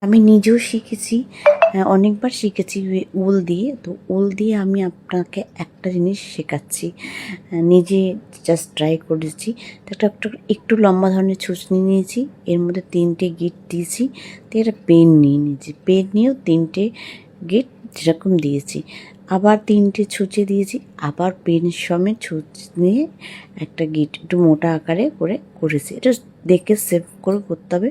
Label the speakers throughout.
Speaker 1: আমি নিজেও শিখেছি, অনেকবার শিখেছি উল দিয়ে। তো উল দিয়ে আমি আপনাকে একটা জিনিস শেখাচ্ছি, নিজে জাস্ট ট্রাই করেছি। তো একটু লম্বা ধরনের ছুঁচনি নিয়েছি, এর মধ্যে 3টে গিট দিয়েছি, তো একটা পেন নিয়ে নিয়েছি, পেন নিয়েও 3টে গিট যেরকম দিয়েছি, আবার 3টে ছুঁচে দিয়েছি, আবার পেন সমেত ছুঁচ নিয়ে একটা গিট একটু মোটা আকারে করেছি। এটা দেখে সেভ করে করতে হবে।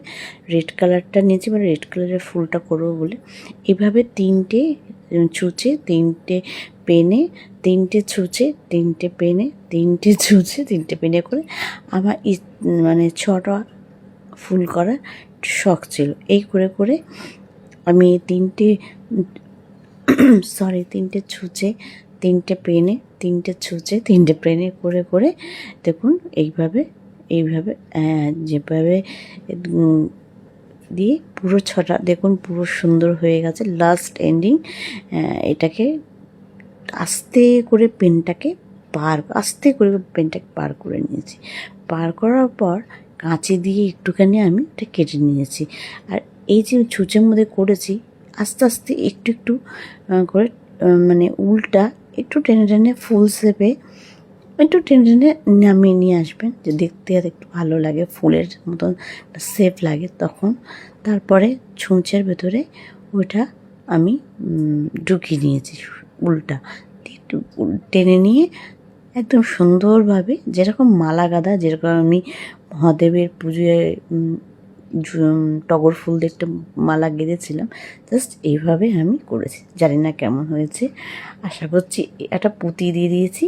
Speaker 1: রেড কালারটা নিয়েছি, মানে রেড কালারের ফুলটা করবো বলে। এভাবে 3টে ছুঁচে, 3টে পেনে, 3টে ছুঁচে, 3টে পেনে, 3টে ছুঁচে, 3টে পেনে করে আমার মানে 6টা ফুল করার শখ ছিল। এই করে করে আমি 3টে ছুঁচে, 3টে পেনে, 3টে ছুঁচে, 3টে পেনে করে করে দেখুন এইভাবে যেভাবে দিয়ে পুরো 6টা দেখুন পুরো সুন্দর হয়ে গেছে। লাস্ট এন্ডিং এটাকে আস্তে করে পেনটাকে পার করে নিয়েছি। পার করার পর কাঁচি দিয়ে একটুখানি আমি এটা কেটে নিয়েছি। আর এই যে ছুঁচের মধ্যে করেছি, আস্তে আস্তে একটু করে মানে উলটা একটু টেনে টেনে ফুল শেপে একটু টেনে টেনে নামিয়ে নিয়ে আসবেন, যে দেখতে আর একটু ভালো লাগে, ফুলের মতন শেপ লাগে তখন। তারপরে ছুঁচের ভেতরে ওইটা আমি ঢুকিয়ে নিয়েছি, উলটা একটু টেনে নিয়ে একদম সুন্দরভাবে, যেরকম মালা গাঁদা, যেরকম আমি মহাদেবের পুজোয় টগর ফুল দিয়ে একটা মালা গেঁথেছিলাম, জাস্ট এইভাবে আমি করেছি। জানি না কেমন হয়েছে, আশা করছি একটা পুঁতি দিয়ে দিয়েছি।